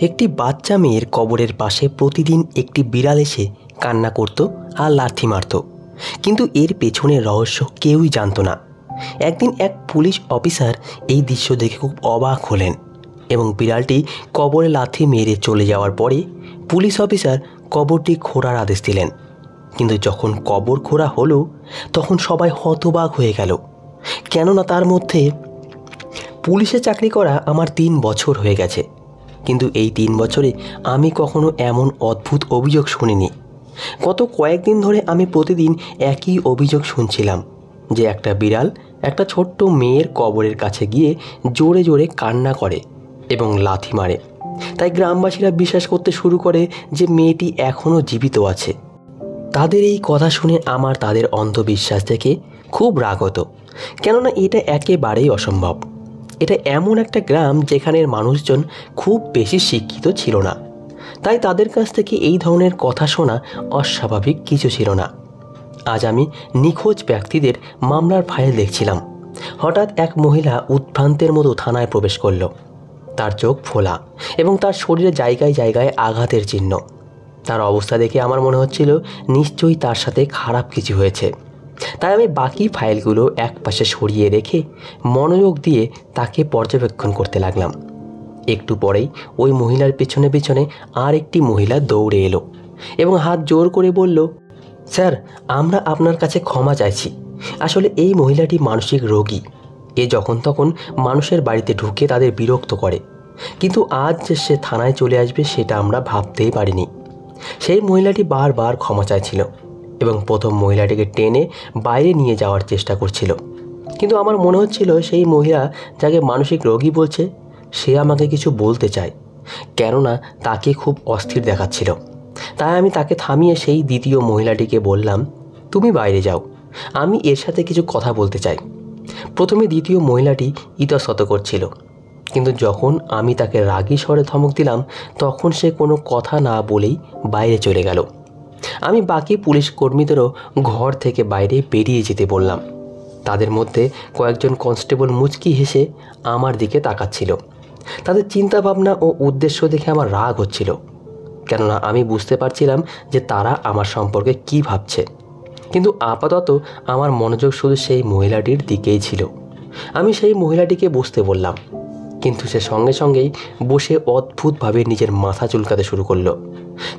একটি বাচ্চা মেয়ের কবরের পাশে প্রতিদিন একটি বিড়াল এসে কান্না করত আর লাথি মারত, কিন্তু এর পেছনের রহস্য কেউই জানত না। একদিন এক পুলিশ অফিসার এই দৃশ্য দেখে খুব অবাক হলেন এবং বিড়ালটি কবরে লাথি মেরে চলে যাওয়ার পরে পুলিশ অফিসার কবরটি খোঁড়ার আদেশ দিলেন। কিন্তু যখন কবর খোঁড়া হলো তখন সবাই হতবাক হয়ে গেল, কেননা তার মধ্যে পুলিশে চাকরি করা আমার 3 বছর হয়ে গেছে, কিন্তু এই 3 বছরে আমি কখনো এমন অদ্ভুত অভিযোগ শুনিনি। গত কয়েকদিন ধরে আমি প্রতিদিন একই অভিযোগ শুনছিলাম যে একটা বিড়াল একটা ছোট্ট মেয়ের কবরের কাছে গিয়ে জোরে জোরে কান্না করে এবং লাথি মারে। তাই গ্রামবাসীরা বিশ্বাস করতে শুরু করে যে মেয়েটি এখনও জীবিত আছে। তাদের এই কথা শুনে আমার তাদের অন্ধবিশ্বাস থেকে খুব রাগ হতো, কেননা এটা একেবারেই অসম্ভব। এটা এমন একটা গ্রাম যেখানের মানুষজন খুব বেশি শিক্ষিত ছিল না, তাই তাদের কাছ থেকে এই ধরনের কথা শোনা অস্বাভাবিক কিছু ছিল না। আজ আমি নিখোঁজ ব্যক্তিদের মামলার ফাইল দেখছিলাম। হঠাৎ এক মহিলা উদ্ভ্রান্তের মতো থানায় প্রবেশ করল। তার চোখ ফোলা এবং তার শরীরে জায়গায় জায়গায় আঘাতের চিহ্ন। তার অবস্থা দেখে আমার মনে হচ্ছিল নিশ্চয়ই তার সাথে খারাপ কিছু হয়েছে। তাই আমি বাকি ফাইলগুলো একপাশে সরিয়ে রেখে মনোযোগ দিয়ে তাকে পর্যবেক্ষণ করতে লাগলাম। একটু পরেই ওই মহিলার পেছনে পেছনে আর একটি মহিলা দৌড়ে এলো এবং হাত জোর করে বলল, স্যার, আমরা আপনার কাছে ক্ষমা চাইছি। আসলে এই মহিলাটি মানসিক রোগী। এ যখন তখন মানুষের বাড়িতে ঢুকে তাদের বিরক্ত করে, কিন্তু আজ যে সে থানায় চলে আসবে সেটা আমরা ভাবতেই পারিনি। সেই মহিলাটি বারবার ক্ষমা চাইছিল এবং প্রথম মহিলাটিকে টেনে বাইরে নিয়ে যাওয়ার চেষ্টা করছিল, কিন্তু আমার মনে হচ্ছিল সেই মহিলা যাকে মানসিক রোগী বলছে সে আমাকে কিছু বলতে চায়, কেননা তাকে খুব অস্থির দেখাচ্ছিল। তাই আমি তাকে থামিয়ে সেই দ্বিতীয় মহিলাটিকে বললাম, তুমি বাইরে যাও, আমি এর সাথে কিছু কথা বলতে চাই। প্রথমে দ্বিতীয় মহিলাটি ইতস্তত করছিল, কিন্তু যখন আমি তাকে রাগী স্বরে ধমক দিলাম তখন সে কোনো কথা না বলেই বাইরে চলে গেল। আমি বাকি পুলিশ কর্মীদেরও ঘর থেকে বাইরে বেরিয়ে যেতে বললাম। তাদের মধ্যে কয়েকজন কনস্টেবল মুচকি হেসে আমার দিকে তাকাচ্ছিল। তাদের চিন্তাভাবনা ও উদ্দেশ্য দেখে আমার রাগ হচ্ছিল, কেননা আমি বুঝতে পারছিলাম যে তারা আমার সম্পর্কে কী ভাবছে। কিন্তু আপাতত আমার মনোযোগ শুধু সেই মহিলাটির দিকেই ছিল। আমি সেই মহিলাটিকে বসতে বললাম, কিন্তু সে সঙ্গে সঙ্গেই বসে অদ্ভুতভাবে নিজের মাথা চুলকাতে শুরু করলো।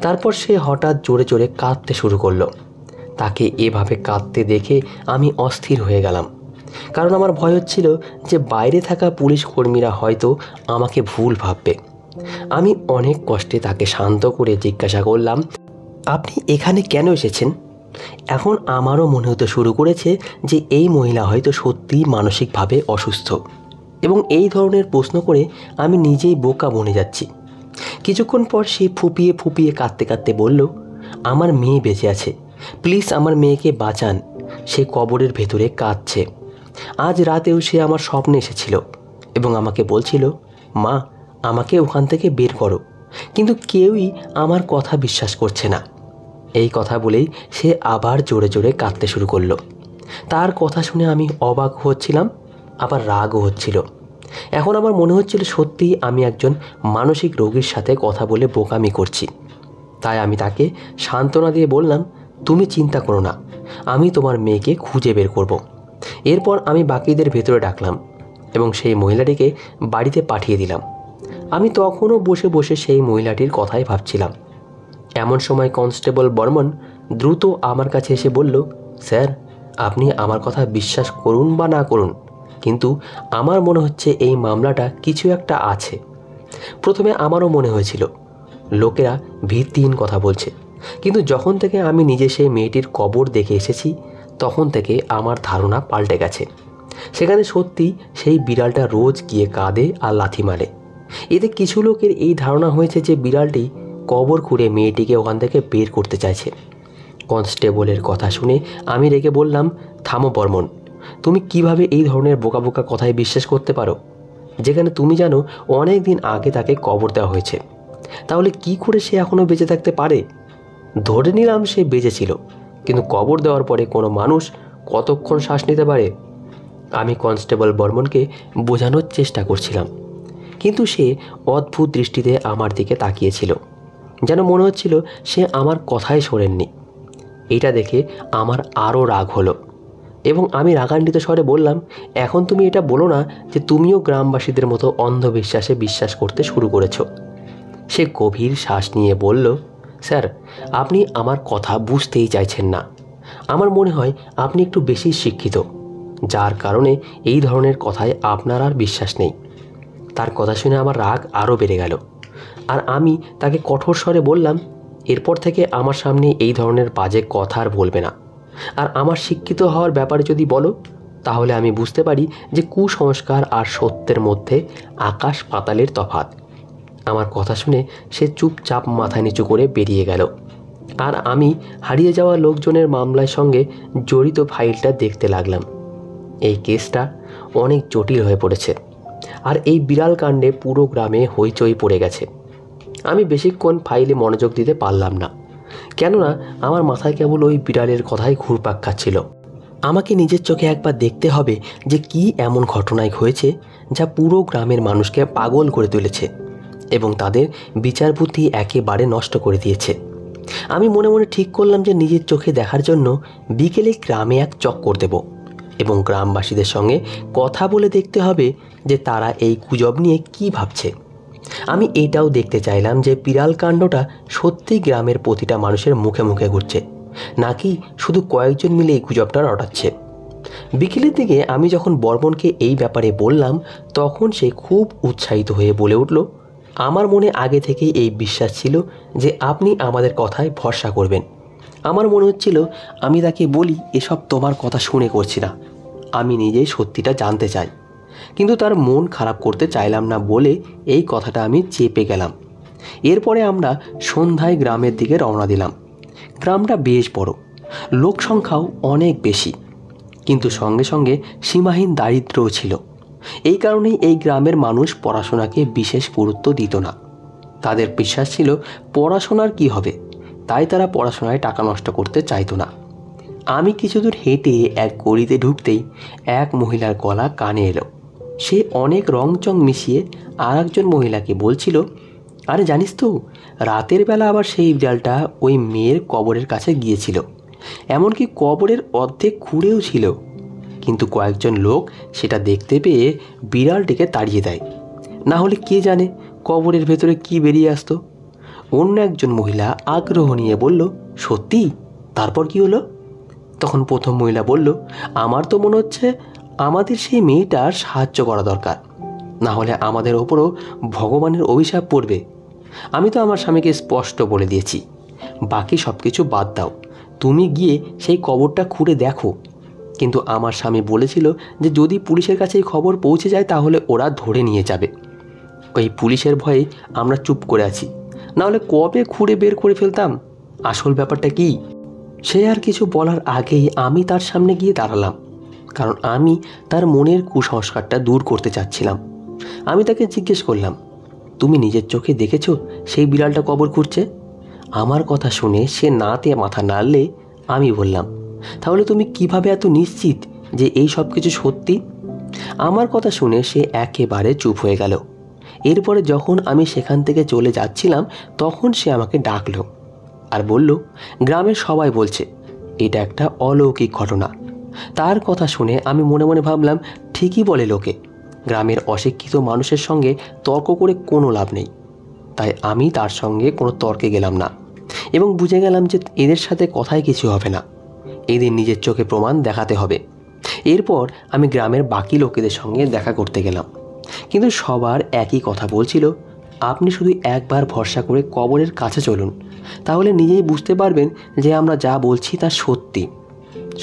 তারপর সে হঠাৎ জোরে জোরে কাঁদতে শুরু করলো। তাকে এভাবে কাঁদতে দেখে আমি অস্থির হয়ে গেলাম, কারণ আমার ভয় হচ্ছিল যে বাইরে থাকা পুলিশ কর্মীরা হয়তো আমাকে ভুল ভাববে। আমি অনেক কষ্টে তাকে শান্ত করে জিজ্ঞাসা করলাম, আপনি এখানে কেন এসেছেন? এখন আমারও মনে হতে শুরু করেছে যে এই মহিলা হয়তো সত্যিই মানসিকভাবে অসুস্থ, এবং এই ধরনের প্রশ্ন করে আমি নিজেই বোকা বনে যাচ্ছি। কিছুক্ষণ পর সে ফুপিয়ে ফুপিয়ে কাঁদতে কাঁদতে বলল, আমার মেয়ে বেঁচে আছে, প্লিজ আমার মেয়েকে বাঁচান, সে কবরের ভেতরে কাঁদছে। আজ রাতেও সে আমার স্বপ্নে এসেছিল এবং আমাকে বলছিল, মা, আমাকে ওখান থেকে বের করো, কিন্তু কেউই আমার কথা বিশ্বাস করছে না। এই কথা বলেই সে আবার জোরে জোরে কাঁদতে শুরু করলো। তার কথা শুনে আমি অবাক হচ্ছিলাম, আবার রাগও হচ্ছিল। এখন আমার মনে হচ্ছিল সত্যিই আমি একজন মানসিক রোগীর সাথে কথা বলে বোকামি করছি। তাই আমি তাকে সান্ত্বনা দিয়ে বললাম, তুমি চিন্তা করো না, আমি তোমার মেয়েকে খুঁজে বের করব। এরপর আমি বাকিদের ভেতরে ডাকলাম এবং সেই মহিলাটিকে বাড়িতে পাঠিয়ে দিলাম। আমি তখনও বসে বসে সেই মহিলাটির কথাই ভাবছিলাম। এমন সময় কনস্টেবল বর্মন দ্রুত আমার কাছে এসে বলল, স্যার, আপনি আমার কথা বিশ্বাস করুন বা না করুন, কিন্তু আমার মনে হচ্ছে এই মামলাটা কিছু একটা আছে। প্রথমে আমারও মনে হয়েছিল লোকেরা ভিত্তিহীন কথা বলছে, কিন্তু যখন থেকে আমি নিজে সেই মেয়েটির কবর দেখে এসেছি তখন থেকে আমার ধারণা পাল্টে গেছে। সেখানে সত্যি সেই বিড়ালটা রোজ গিয়ে কাঁদে আর লাথি মারে। এতে কিছু লোকের এই ধারণা হয়েছে যে বিড়ালটি কবর খুঁড়ে মেয়েটিকে ওখান থেকে বের করতে চাইছে। কনস্টেবলের কথা শুনে আমি রেগে বললাম, থামো বর্মন, তুমি কিভাবে এই ধরনের বোকা বোকা কথায় বিশ্বাস করতে পারো, যেখানে তুমি জানো অনেক দিন আগে তাকে কবর দেওয়া হয়েছে? তাহলে কি করে সে এখনও বেঁচে থাকতে পারে? ধরে নিলাম সে বেঁচে ছিল, কিন্তু কবর দেওয়ার পরে কোনো মানুষ কতক্ষণ শ্বাস নিতে পারে? আমি কনস্টেবল বর্মনকে বোঝানোর চেষ্টা করছিলাম, কিন্তু সে অদ্ভুত দৃষ্টিতে আমার দিকে তাকিয়েছিল, যেন মনে হচ্ছিল সে আমার কথাই শোনেননি। এটা দেখে আমার আরও রাগ হলো এবং আমি রাগান্বিত স্বরে বললাম, এখন তুমি এটা বলো না যে তুমিও গ্রামবাসীদের মতো অন্ধবিশ্বাসে বিশ্বাস করতে শুরু করেছো। সে গভীর শ্বাস নিয়ে বলল, স্যার, আপনি আমার কথা বুঝতেই চাইছেন না। আমার মনে হয় আপনি একটু বেশি শিক্ষিত, যার কারণে এই ধরনের কথায় আপনার আর বিশ্বাস নেই। তার কথা শুনে আমার রাগ আরও বেড়ে গেল, আর আমি তাকে কঠোর স্বরে বললাম, এরপর থেকে আমার সামনে এই ধরনের বাজে কথা আর বলবে না। আর আমার শিক্ষিত হওয়ার ব্যাপারে যদি বলো, তাহলে আমি বুঝতে পারি যে কুসংস্কার আর সত্যের মধ্যে আকাশ পাতালের তফাৎ। আমার কথা শুনে সে চুপচাপ মাথা নিচু করে বেরিয়ে গেল, আর আমি হারিয়ে যাওয়া লোকজনের মামলার সঙ্গে জড়িত ফাইলটা দেখতে লাগলাম। এই কেসটা অনেক জটিল হয়ে পড়েছে, আর এই বিড়াল কাণ্ডে পুরো গ্রামে হইচই পড়ে গেছে। আমি বেশিক্ষণ ফাইলে মনোযোগ দিতে পারলাম না, কেননা আমার মাথায় কেবল ওই বিড়ালের কথাই ঘুরপাক খাচ্ছিল। আমাকে নিজের চোখে একবার দেখতে হবে যে কি এমন ঘটনায় হয়েছে যা পুরো গ্রামের মানুষকে পাগল করে তুলেছে এবং তাদের বিচার বুদ্ধি একেবারে নষ্ট করে দিয়েছে। আমি মনে মনে ঠিক করলাম যে নিজের চোখে দেখার জন্য বিকেলে গ্রামে এক চক্কর দেব এবং গ্রামবাসীদের সঙ্গে কথা বলে দেখতে হবে যে তারা এই গুজব নিয়ে কি ভাবছে। আমি এটাও দেখতে চাইলাম যে বিড়াল কাণ্ডটা সত্যি গ্রামের প্রতিটা মানুষের মুখে মুখে ঘুরছে, নাকি শুধু কয়েকজন মিলে এই গুজবটা রটাচ্ছে। বিকেলের দিকে আমি যখন বর্মনকে এই ব্যাপারে বললাম, তখন সে খুব উৎসাহিত হয়ে বলে উঠল, আমার মনে আগে থেকেই এই বিশ্বাস ছিল যে আপনি আমাদের কথায় ভরসা করবেন। আমার মনে হচ্ছিল আমি তাকে বলি, এসব তোমার কথা শুনে করছি না, আমি নিজেই সত্যিটা জানতে চাই। কিন্তু তার মন খারাপ করতে চাইলাম না বলে এই কথাটা আমি চেপে গেলাম। এরপরে আমরা সন্ধ্যায় গ্রামের দিকে রওনা দিলাম। গ্রামটা বেশ বড়, লোক সংখ্যাও অনেক বেশি, কিন্তু সঙ্গে সঙ্গে সীমাহীন দারিদ্র্যও ছিল। এই কারণেই এই গ্রামের মানুষ পড়াশোনাকে বিশেষ গুরুত্ব দিত না। তাদের বিশ্বাস ছিল পড়াশোনার কি হবে, তাই তারা পড়াশোনায় টাকা নষ্ট করতে চাইতো না। আমি কিছু দূর হেঁটে এক গলিতে ঢুকতেই এক মহিলার গলা কানে এলো। সে অনেক রংচং মিশিয়ে আর একজন মহিলাকে বলছিল, আরে জানিস তো, রাতের বেলা আবার সেই বিড়ালটা ওই মেয়ের কবরের কাছে গিয়েছিল, এমনকি কবরের অর্ধেক খুঁড়েও ছিল, কিন্তু কয়েকজন লোক সেটা দেখতে পেয়ে বিড়ালটিকে তাড়িয়ে দেয়, না হলে কে জানে কবরের ভেতরে কি বেরিয়ে আসতো। অন্য একজন মহিলা আগ্রহ নিয়ে বলল, সত্যি? তারপর কি হলো? তখন প্রথম মহিলা বলল, আমার তো মনে হচ্ছে আমাদের সেই মেয়েটার সাহায্য করা দরকার, না হলে আমাদের ওপরও ভগবানের অভিশাপ পড়বে। আমি তো আমার স্বামীকে স্পষ্ট বলে দিয়েছি, বাকি সব কিছু বাদ দাও, তুমি গিয়ে সেই কবরটা খুঁড়ে দেখো। কিন্তু আমার স্বামী বলেছিল যে যদি পুলিশের কাছে এই খবর পৌঁছে যায় তাহলে ওরা ধরে নিয়ে যাবে। ওই পুলিশের ভয়ে আমরা চুপ করে আছি, নাহলে কবে খুঁড়ে বের করে ফেলতাম আসল ব্যাপারটা কি। সে আর কিছু বলার আগেই আমি তার সামনে গিয়ে দাঁড়ালাম, কারণ আমি তার মনের কুসংস্কারটা দূর করতে চাচ্ছিলাম। আমি তাকে জিজ্ঞেস করলাম, তুমি নিজের চোখে দেখেছো সেই বিড়ালটা কবর খুঁড়ছে? আমার কথা শুনে সে নাতে মাথা নাড়লে আমি বললাম, তাহলে তুমি কিভাবে এত নিশ্চিত যে এই সব কিছু সত্যি? আমার কথা শুনে সে একেবারে চুপ হয়ে গেল। এরপরে যখন আমি সেখান থেকে চলে যাচ্ছিলাম তখন সে আমাকে ডাকলো আর বলল, গ্রামের সবাই বলছে এটা একটা অলৌকিক ঘটনা। তার কথা শুনে আমি মনে মনে ভাবলাম, ঠিকই বলে লোকে, গ্রামের অশিক্ষিত মানুষের সঙ্গে তর্ক করে কোনো লাভ নেই। তাই আমি তার সঙ্গে কোনো তর্কে গেলাম না এবং বুঝে গেলাম যে এদের সাথে কথাই কিছু হবে না, এদের নিজের চোখে প্রমাণ দেখাতে হবে। এরপর আমি গ্রামের বাকি লোকেদের সঙ্গে দেখা করতে গেলাম, কিন্তু সবার একই কথা বলছিল, আপনি শুধু একবার ভরসা করে কবরের কাছে চলুন, তাহলে নিজেই বুঝতে পারবেন যে আমরা যা বলছি তা সত্যি।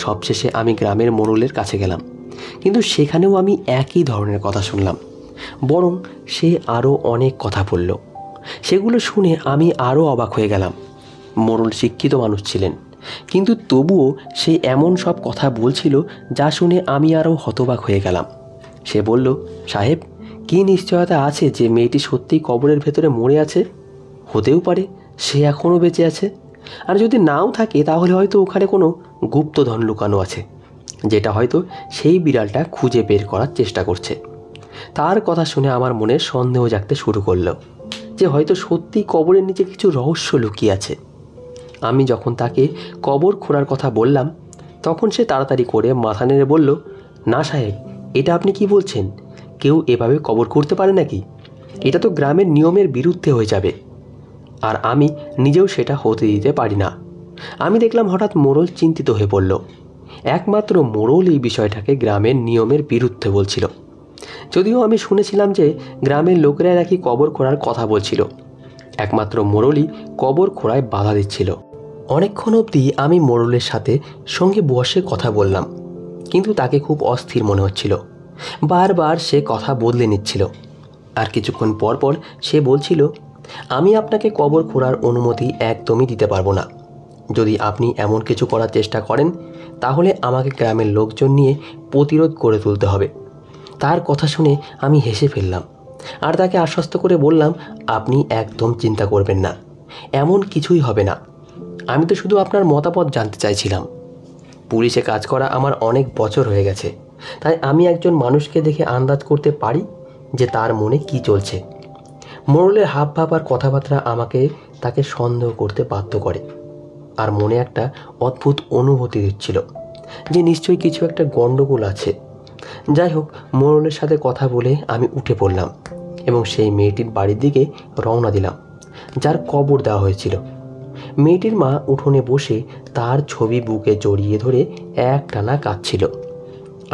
সবশেষে আমি গ্রামের মোড়লের কাছে গেলাম, কিন্তু সেখানেও আমি একই ধরনের কথা শুনলাম, বরং সে আরও অনেক কথা বলল। সেগুলো শুনে আমি আরও অবাক হয়ে গেলাম। মোড়ল শিক্ষিত মানুষ ছিলেন, কিন্তু তবুও সে এমন সব কথা বলছিল যা শুনে আমি আরও হতবাক হয়ে গেলাম। সে বলল, সাহেব, কী নিশ্চয়তা আছে যে মেয়েটি সত্যিই কবরের ভেতরে মরে আছে? হতেও পারে সে এখনও বেঁচে আছে, আর যদি নাও থাকে তাহলে হয়তো ওখানে কোনো গুপ্তধন লুকানো আছে, যেটা হয়তো সেই বিড়ালটা খুঁজে বের করার চেষ্টা করছে। তার কথা শুনে আমার মনে সন্দেহ জাগতে শুরু করলো যে হয়তো সত্যি কবরের নিচে কিছু রহস্য লুকিয়ে আছে। আমি যখন তাকে কবর খোঁড়ার কথা বললাম তখন সে তাড়াতাড়ি করে মাথা নেড়ে বলল, না সাহেব, এটা আপনি কি বলছেন? কেউ এভাবে কবর করতে পারে নাকি? এটা তো গ্রামের নিয়মের বিরুদ্ধে হয়ে যাবে, আর আমি নিজেও সেটা হতে দিতে পারি না। আমি দেখলাম হঠাৎ মোড়ল চিন্তিত হয়ে পড়ল। একমাত্র মোড়ল এই বিষয়টাকে গ্রামের নিয়মের বিরুদ্ধে বলছিল, যদিও আমি শুনেছিলাম যে গ্রামের লোকেরা নাকি কবর খোঁড়ার কথা বলছিল। একমাত্র মোড়লই কবর খোঁড়ায় বাধা দিচ্ছিল। অনেকক্ষণ অবধি আমি মোড়লের সাথে সঙ্গে বসে কথা বললাম, কিন্তু তাকে খুব অস্থির মনে হচ্ছিল। বারবার সে কথা বদলে নিচ্ছিল। আর কিছুক্ষণ পর পর সে বলছিল, আমি আপনাকে কবর খোঁড়ার অনুমতি একদমই দিতে পারবো না। যদি আপনি এমন কিছু করার চেষ্টা করেন তাহলে আমাকে গ্রামের লোকজন নিয়ে প্রতিরোধ করে তুলতে হবে। তার কথা শুনে আমি হেসে ফেললাম আর তাকে আশ্বস্ত করে বললাম, আপনি একদম চিন্তা করবেন না, এমন কিছুই হবে না। আমি তো শুধু আপনার মতামত জানতে চাইছিলাম। পুলিশে কাজ করা আমার অনেক বছর হয়ে গেছে, তাই আমি একজন মানুষকে দেখে আন্দাজ করতে পারি যে তার মনে কি চলছে। মোড়লের হাবভাব আর কথাবার্তা আমাকে তাকে সন্দেহ করতে বাধ্য করে, আর মনে একটা অদ্ভুত অনুভূতি দিচ্ছিল যে নিশ্চয়ই কিছু একটা গণ্ডগোল আছে। যাই হোক, মোড়লের সাথে কথা বলে আমি উঠে পড়লাম এবং সেই মেয়েটির বাড়ির দিকে রওনা দিলাম যার কবর দেওয়া হয়েছিল। মেয়েটির মা উঠোনে বসে তার ছবি বুকে জড়িয়ে ধরে একটানা কাঁদছিল।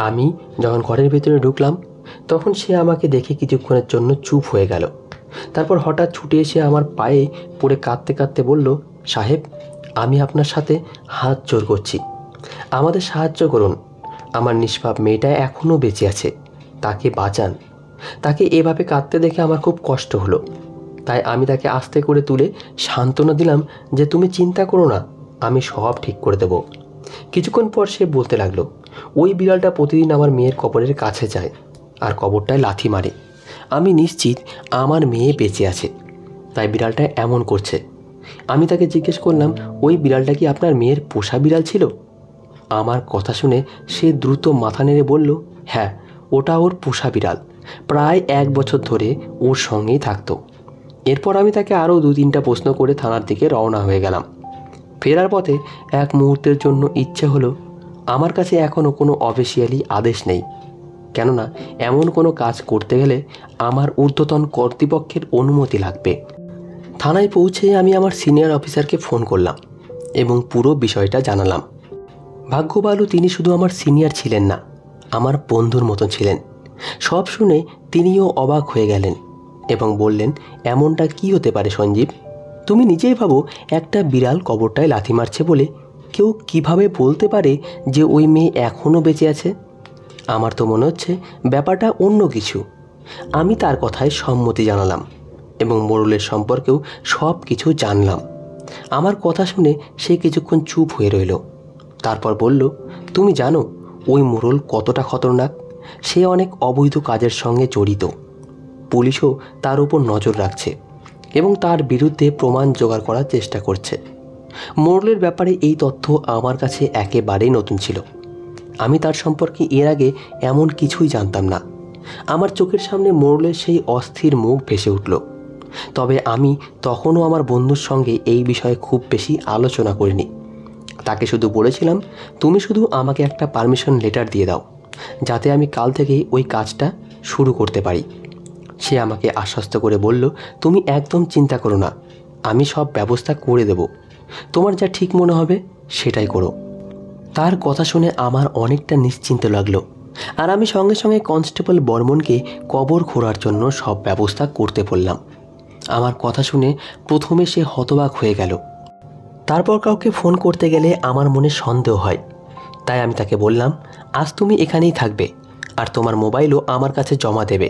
আমি যখন ঘরের ভেতরে ঢুকলাম তখন সে আমাকে দেখে কিছুক্ষণের জন্য চুপ হয়ে গেল। তারপর হঠাৎ ছুটে এসে আমার পায়ে পড়ে কাঁদতে কাঁদতে বলল, সাহেব, আমি আপনার সাথে হাত জোর করছি, আমাদের সাহায্য করুন। আমার নিষ্পাপ মেয়েটা এখনও বেঁচে আছে, তাকে বাঁচান। তাকে এভাবে কাঁদতে দেখে আমার খুব কষ্ট হলো, তাই আমি তাকে আস্তে করে তুলে সান্ত্বনা দিলাম যে তুমি চিন্তা করো না, আমি সব ঠিক করে দেব। কিছুক্ষণ পর সে বলতে লাগলো, ওই বিড়ালটা প্রতিদিন আমার মেয়ের কবরের কাছে যায় আর কবরটায় লাথি মারে। আমি নিশ্চিত আমার মেয়ে বেঁচে আছে, তাই বিড়ালটা এমন করছে। আমি তাকে জিজ্ঞেস করলাম, ওই বিড়ালটা কি আপনার মেয়ের পোষা বিড়াল ছিল? আমার কথা শুনে সে দ্রুত মাথা নেড়ে বলল, হ্যাঁ, ওটা ওর পোষা বিড়াল, প্রায় 1 বছর ধরে ওর সঙ্গেই থাকতো। এরপর আমি তাকে আরও 2-3টা প্রশ্ন করে থানার দিকে রওনা হয়ে গেলাম। ফেরার পথে এক মুহূর্তের জন্য ইচ্ছে হলো, আমার কাছে এখনও কোনো অফিসিয়ালি আদেশ নেই, কেননা এমন কোনো কাজ করতে গেলে আমার ঊর্ধ্বতন কর্তৃপক্ষের অনুমতি লাগবে। থানায় পৌঁছে আমি আমার সিনিয়র অফিসারকে ফোন করলাম এবং পুরো বিষয়টা জানালাম। ভাগ্য ভালো তিনি শুধু আমার সিনিয়র ছিলেন না, আমার বন্ধুর মতন ছিলেন। সব শুনে তিনিও অবাক হয়ে গেলেন এবং বললেন, এমনটা কি হতে পারে সঞ্জীব? তুমি নিজেই ভাবো, একটা বিড়াল কবরটায় লাথি মারছে বলে কেউ কিভাবে বলতে পারে যে ওই মেয়ে এখনও বেঁচে আছে? আমার তো মনে হচ্ছে ব্যাপারটা অন্য কিছু। আমি তার কথায় সম্মতি জানালাম এবং মোড়লের সম্পর্কেও সব কিছু জানলাম। আমার কথা শুনে সে কিছুক্ষণ চুপ হয়ে রইল। তারপর বলল, তুমি জানো ওই মোড়ল কতটা খতরনাক? সে অনেক অবৈধ কাজের সঙ্গে জড়িত। পুলিশও তার উপর নজর রাখছে এবং তার বিরুদ্ধে প্রমাণ জোগাড় করার চেষ্টা করছে। মোড়লের ব্যাপারে এই তথ্য আমার কাছে একেবারেই নতুন ছিল। আমি তার সম্পর্কে এর আগে এমন কিছুই জানতাম না। আমার চোখের সামনে মোড়লের সেই অস্থির মুখ ভেসে উঠল। তবে আমি তখনও আমার বন্ধুর সঙ্গে এই বিষয়ে খুব বেশি আলোচনা করিনি। তাকে শুধু বলেছিলাম, তুমি শুধু আমাকে একটা পারমিশন লেটার দিয়ে দাও, যাতে আমি কাল থেকেই ওই কাজটা শুরু করতে পারি। সে আমাকে আশ্বস্ত করে বলল, তুমি একদম চিন্তা করো না, আমি সব ব্যবস্থা করে দেব। তোমার যা ঠিক মনে হবে সেটাই করো। তার কথা শুনে আমার অনেকটা নিশ্চিন্ত লাগলো, আর আমি সঙ্গে সঙ্গে কনস্টেবল বর্মনকে কবর খোঁড়ার জন্য সব ব্যবস্থা করতে বললাম। আমার কথা শুনে প্রথমে সে হতবাক হয়ে গেল। তারপর কাউকে ফোন করতে গেলে আমার মনে সন্দেহ হয়, তাই আমি তাকে বললাম, আজ তুমি এখানেই থাকবে আর তোমার মোবাইলও আমার কাছে জমা দেবে।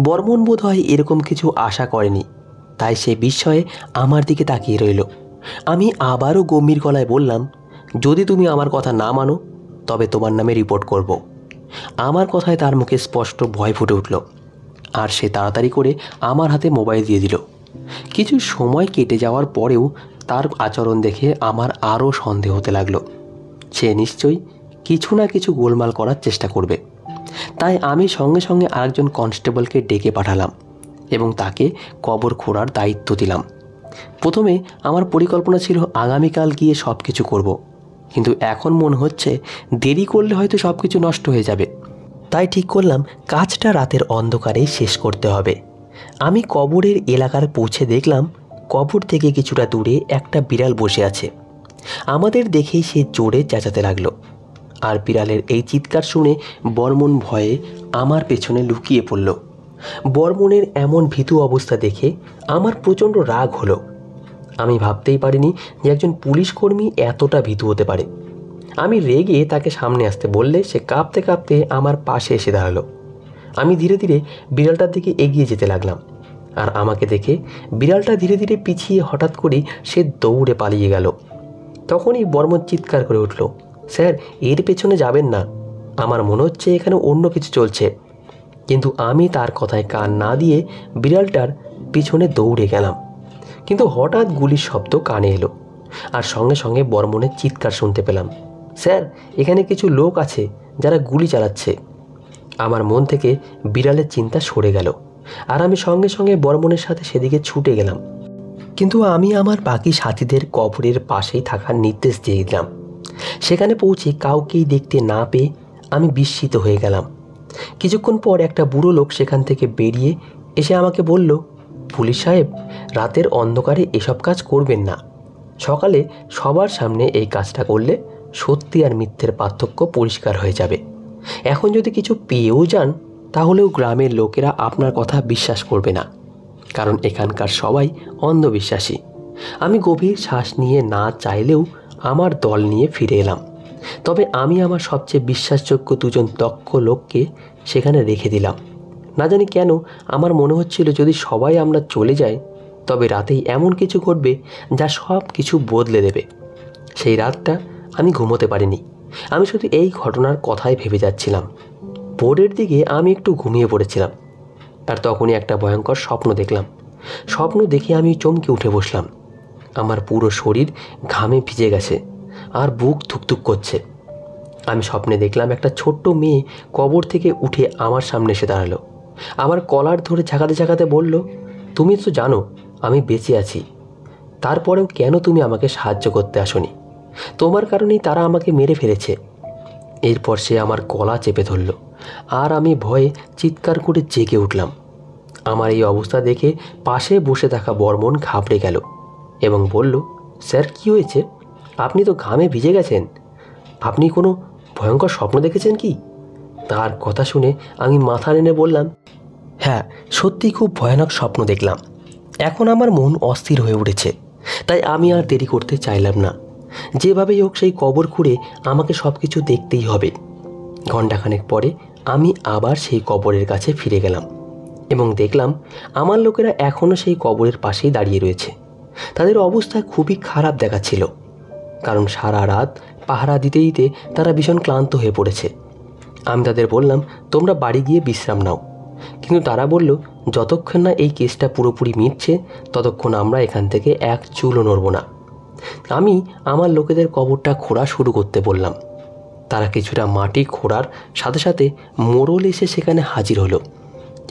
বর্মন বোধ হয় এরকম কিছু আশা করেনি, তাই সে বিস্ময়ে আমার দিকে তাকিয়ে রইল। আমি আবারও গম্ভীর গলায় বললাম, যদি তুমি আমার কথা না মানো তবে তোমার নামে রিপোর্ট করব। আমার কথায় তার মুখে স্পষ্ট ভয় ফুটে উঠল, আর সে তাড়াতাড়ি করে আমার হাতে মোবাইল দিয়ে দিল। কিছু সময় কেটে যাওয়ার পরেও তার আচরণ দেখে আমার আরও সন্দেহ হতে লাগলো। সে নিশ্চয়ই কিছু না কিছু গোলমাল করার চেষ্টা করবে। তাই আমি সঙ্গে সঙ্গে আরেকজন কনস্টেবলকে ডেকে পাঠালাম এবং তাকে কবর খোঁড়ার দায়িত্ব দিলাম। প্রথমে আমার পরিকল্পনা ছিল আগামীকাল গিয়ে সব কিছু করব, কিন্তু এখন মনে হচ্ছে দেরি করলে হয়তো সব কিছু নষ্ট হয়ে যাবে। তাই ঠিক করলাম কাজটা রাতের অন্ধকারেই শেষ করতে হবে। আমি কবরের এলাকার পৌঁছে দেখলাম কবর থেকে কিছুটা দূরে একটা বিড়াল বসে আছে। আমাদের দেখেই সে জোরে চেঁচাতে লাগলো, আর বিড়ালের এই চিৎকার শুনে বর্মন ভয়ে আমার পেছনে লুকিয়ে পড়ল। বর্মনের এমন ভীতু অবস্থা দেখে আমার প্রচণ্ড রাগ হলো। আমি ভাবতেই পারিনি যে একজন পুলিশ কর্মী এতটা ভীতু হতে পারে। আমি রেগে তাকে সামনে আসতে বললে সে কাঁপতে কাঁপতে আমার পাশে এসে দাঁড়ালো। আমি ধীরে ধীরে বিড়ালটার দিকে এগিয়ে যেতে লাগলাম, আর আমাকে দেখে বিড়ালটা ধীরে ধীরে পিছিয়ে হঠাৎ করেই সে দৌড়ে পালিয়ে গেল। তখনই বর্মন চিৎকার করে উঠল, স্যার এর পেছনে যাবেন না, আমার মনে হচ্ছে এখানে অন্য কিছু চলছে। কিন্তু আমি তার কথায় কান না দিয়ে বিড়ালটার পিছনে দৌড়ে গেলাম। কিন্তু হঠাৎ গুলির শব্দ কানে এলো, আর সঙ্গে সঙ্গে বর্মনের চিৎকার শুনতে পেলাম, স্যার এখানে কিছু লোক আছে যারা গুলি চালাচ্ছে। আমার মন থেকে বিড়ালের চিন্তা সরে গেল, আর আমি সঙ্গে সঙ্গে বর্মনের সাথে সেদিকে ছুটে গেলাম। কিন্তু আমি আমার বাকি সাথীদের কবরের পাশেই থাকার নির্দেশ দিয়ে দিলাম। সেখানে পৌঁছে কাউকেই দেখতে না পেয়ে আমি বিস্মিত হয়ে গেলাম। কিছুক্ষণ পর একটা বুড়ো লোক সেখান থেকে বেরিয়ে এসে আমাকে বলল, পুলিশ সাহেব, রাতের অন্ধকারে এসব কাজ করবেন না। সকালে সবার সামনে এই কাজটা করলে সত্যি আর মিথ্যের পার্থক্য পরিষ্কার হয়ে যাবে। এখন যদি কিছু পেয়েও যান তাহলেও গ্রামের লোকেরা আপনার কথা বিশ্বাস করবে না, কারণ এখানকার সবাই অন্ধবিশ্বাসী। আমি গভীর শ্বাস নিয়ে না চাইলেও আমার দল নিয়ে ফিরে এলাম। তবে আমি আমার সবচেয়ে বিশ্বাসযোগ্য দুজন দক্ষ লোককে সেখানে রেখে দিলাম। না জানি কেন আমার মনে হচ্ছিল যদি সবাই আমরা চলে যাই তবে রাতেই এমন কিছু ঘটবে যা সব কিছু বদলে দেবে। সেই রাতটা আমি ঘুমোতে পারিনি। আমি শুধু এই ঘটনার কথাই ভেবে যাচ্ছিলাম। ভোরের দিকে আমি একটু ঘুমিয়ে পড়েছিলাম, আর তখনই একটা ভয়ঙ্কর স্বপ্ন দেখলাম। স্বপ্ন দেখে আমি চমকে উঠে বসলাম। আমার পুরো শরীর ঘামে ভিজে গেছে, আর বুক ধুকধুক করছে। আমি স্বপ্নে দেখলাম একটা ছোট্ট মেয়ে কবর থেকে উঠে আমার সামনে এসে দাঁড়ালো। আমার কলার ধরে ঝাঁকাতে ঝাঁকাতে বলল, তুমি তো জানো আমি বেঁচে আছি, তারপরেও কেন তুমি আমাকে সাহায্য করতে আসোনি? তোমার কারণেই তারা আমাকে মেরে ফেলেছে। এরপর সে আমার গলা চেপে ধরল, আর আমি ভয়ে চিৎকার করে জেগে উঠলাম। আমার এই অবস্থা দেখে পাশে বসে থাকা বর্মন ঘাবড়ে গেল এবং বলল, স্যার কী হয়েছে? আপনি তো ঘামে ভিজে গেছেন, আপনি কোনো ভয়ঙ্কর স্বপ্ন দেখেছেন কি? তার কথা শুনে আমি মাথা নেড়ে বললাম, হ্যাঁ সত্যি খুব ভয়ানক স্বপ্ন দেখলাম। এখন আমার মন অস্থির হয়ে উঠেছে, তাই আমি আর দেরি করতে চাইলাম না। যেভাবেই হোক সেই কবর খুঁড়ে আমাকে সব কিছু দেখতেই হবে। ঘণ্টাখানেক পরে আমি আবার সেই কবরের কাছে ফিরে গেলাম এবং দেখলাম আমার লোকেরা এখনও সেই কবরের পাশেই দাঁড়িয়ে রয়েছে। তাদের অবস্থা খুবই খারাপ দেখাচ্ছিল, কারণ সারা রাত পাহারা দিতে দিতে তারা ভীষণ ক্লান্ত হয়ে পড়েছে। আমি তাদের বললাম, তোমরা বাড়ি গিয়ে বিশ্রাম নাও। কিন্তু তারা বলল, যতক্ষণ না এই কেসটা পুরোপুরি মিটছে ততক্ষণ আমরা এখান থেকে এক চুলও নড়ব না। আমি আমার লোকেদের কবরটা খোঁড়া শুরু করতে বললাম। তারা কিছুটা মাটি খোঁড়ার সাথে সাথে মোড়ল এসে সেখানে হাজির হলো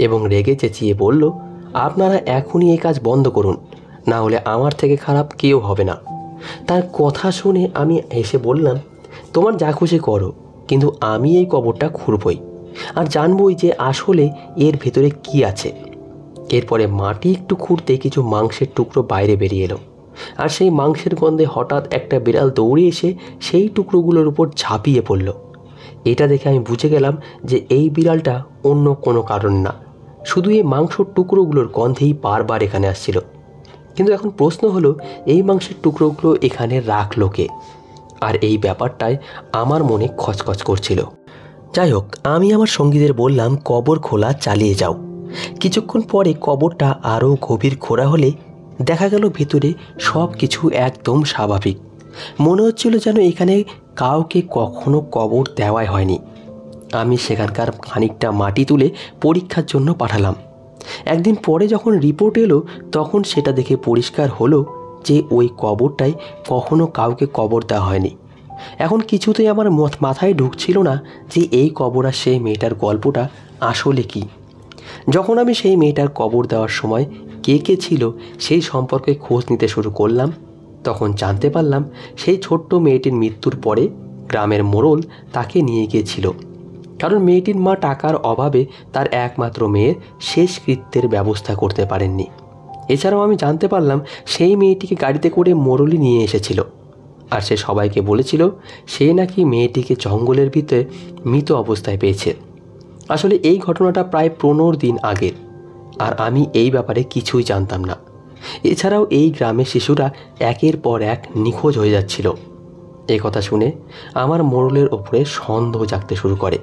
এবং রেগে চেঁচিয়ে বলল, আপনারা এখনই এই কাজ বন্ধ করুন, না হলে আমার থেকে খারাপ কেউ হবে না। তার কথা শুনে আমি হেসে বললাম, তোমার যা খুশি করো, কিন্তু আমি এই কবরটা খুঁড়বই, আর জানবই যে আসলে এর ভেতরে কি আছে। এরপরে মাটি একটু খুঁড়তে কিছু মাংসের টুকরো বাইরে বেরিয়ে এলো, আর সেই মাংসের গন্ধে হঠাৎ একটা বিড়াল দৌড়ে এসে সেই টুকরোগুলোর উপর ঝাঁপিয়ে পড়ল। এটা দেখে আমি বুঝে গেলাম যে এই বিড়ালটা অন্য কোনো কারণ না, শুধু এই মাংসর টুকরোগুলোর গন্ধেই বারবার এখানে আসছিল। কিন্তু এখন প্রশ্ন হলো, এই মাংসের টুকরোগুলো এখানে রাখলো কে? আর এই ব্যাপারটাই আমার মনে খচখচ করছিল। যাই হোক, আমি আমার সঙ্গীদের বললাম, কবর খোলা চালিয়ে যাও। কিছুক্ষণ পরে কবরটা আরও গভীর খোঁড়া হলে দেখা গেল ভেতরে সব কিছু একদম স্বাভাবিক। মনে হচ্ছিল যেন এখানে কাউকে কখনো কবর দেওয়াই হয়নি। আমি সেখানকার খানিকটা মাটি তুলে পরীক্ষার জন্য পাঠালাম। একদিন পরে যখন রিপোর্ট এলো তখন সেটা দেখে পরিষ্কার হলো যে ওই কবরটায় কখনো কাউকে কবর দেওয়া হয়নি। এখন কিছুতেই আমার মাথায় ঢুকছিল না যে এই কবর আর সেই মেয়েটার গল্পটা আসলে কি। যখন আমি সেই মেয়েটার কবর দেওয়ার সময় কে কে ছিল সেই সম্পর্কে খোঁজ নিতে শুরু করলাম, তখন জানতে পারলাম সেই ছোট্ট মেয়েটির মৃত্যুর পরে গ্রামের মোড়ল তাকে নিয়ে গিয়েছিল, কারণ মেয়েটির মা টাকার অভাবে তার একমাত্র মেয়ের শেষকৃত্যের ব্যবস্থা করতে পারেননি। এছাড়াও আমি জানতে পারলাম সেই মেয়েটিকে গাড়িতে করে মোড়লই নিয়ে এসেছিল, আর সে সবাইকে বলেছিল সে নাকি মেয়েটিকে জঙ্গলের ভিতরে মৃত অবস্থায় পেয়েছে। আসলে এই ঘটনাটা প্রায় 15 দিন আগের, আর আমি এই ব্যাপারে কিছুই জানতাম না। এছাড়াও এই গ্রামের শিশুরা একের পর এক নিখোঁজ হয়ে যাচ্ছিল। এই কথা শুনে আমার মোড়লের ওপরে সন্দেহ জাগতে শুরু করে,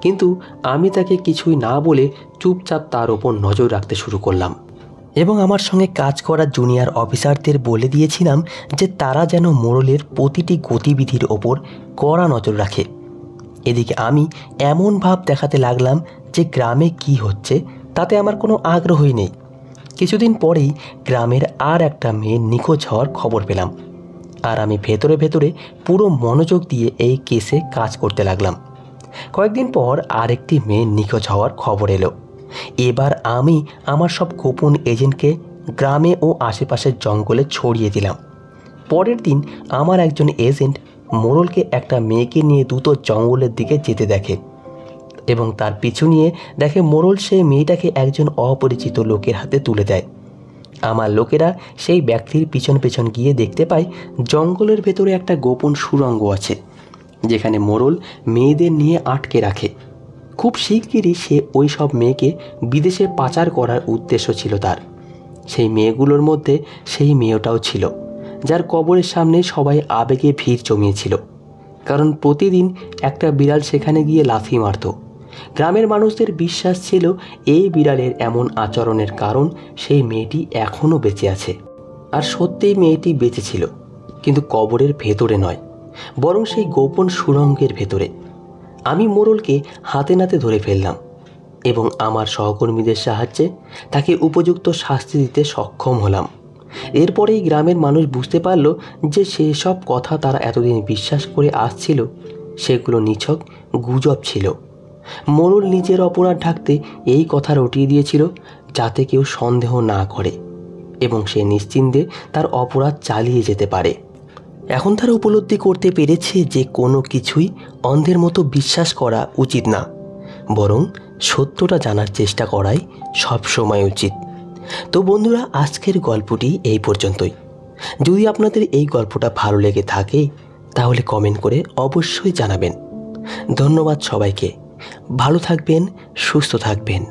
কিন্তু আমি তাকে কিছুই না বলে চুপচাপ তার ওপর নজর রাখতে শুরু করলাম এবং আমার সঙ্গে কাজ করা জুনিয়র অফিসারদের বলে দিয়েছিলাম যে তারা যেন মোড়লের প্রতিটি গতিবিধির ওপর কড়া নজর রাখে। এদিকে আমি এমন ভাব দেখাতে লাগলাম যে গ্রামে কি হচ্ছে তাতে আমার কোনো আগ্রহই নেই। কিছুদিন পরেই গ্রামের আর একটা মেয়ে নিখোঁজ হওয়ার খবর পেলাম, আর আমি ভেতরে ভেতরে পুরো মনোযোগ দিয়ে এই কেসে কাজ করতে লাগলাম। কয়েকদিন পর আরেকটি মেয়ে নিখোঁজ হওয়ার খবর এলো। এবার আমি আমার সব গোপন এজেন্টকে গ্রামে ও আশেপাশের জঙ্গলে ছড়িয়ে দিলাম। পরের দিন আমার একজন এজেন্ট মোড়লকে একটা মেয়েকে নিয়ে দ্রুত জঙ্গলের দিকে যেতে দেখে এবং তার পিছু নিয়ে দেখে মোড়ল সেই মেয়েটাকে একজন অপরিচিত লোকের হাতে তুলে দেয়। আমার লোকেরা সেই ব্যক্তির পিছন পেছন গিয়ে দেখতে পায় জঙ্গলের ভেতরে একটা গোপন সুড়ঙ্গ আছে, যেখানে মোড়ল মেয়েদের নিয়ে আটকে রাখে। খুব শিগগিরই সে ওই সব মেয়েকে বিদেশে পাচার করার উদ্দেশ্য ছিল তার। সেই মেয়েগুলোর মধ্যে সেই মেয়েটাও ছিল, যার কবরের সামনে সবাই আবেগে ভিড় জমিয়েছিল, কারণ প্রতিদিন একটা বিড়াল সেখানে গিয়ে লাথি মারত। গ্রামের মানুষদের বিশ্বাস ছিল এই বিড়ালের এমন আচরণের কারণ সেই মেয়েটি এখনও বেঁচে আছে। আর সত্যিই মেয়েটি বেঁচে ছিল, কিন্তু কবরের ভেতরে নয়, বরং সেই গোপন সুড়ঙ্গের ভেতরে। আমি মোড়লকে হাতে নাতে ধরে ফেললাম এবং আমার সহকর্মীদের সাহায্যে তাকে উপযুক্ত শাস্তি দিতে সক্ষম হলাম। এরপরেই গ্রামের মানুষ বুঝতে পারল যে সেসব কথা তারা এতদিন বিশ্বাস করে আসছিল সেগুলো নিছক গুজব ছিল। মোড়ল নিজের অপরাধ ঢাকতে এই কথা রটিয়ে দিয়েছিল যাতে কেউ সন্দেহ না করে এবং সে নিশ্চিন্তে তার অপরাধ চালিয়ে যেতে পারে। এখন তারা উপলব্ধি করতে পেরেছে যে কোনো কিছুই অন্ধের মতো বিশ্বাস করা উচিত না, বরং সত্যটা জানার চেষ্টা করাই সবসময় উচিত। তো বন্ধুরা, আজকের গল্পটি এই পর্যন্তই। যদি আপনাদের এই গল্পটা ভালো লেগে থাকে তাহলে কমেন্ট করে অবশ্যই জানাবেন। ধন্যবাদ সবাইকে। ভালো থাকবেন, সুস্থ থাকবেন।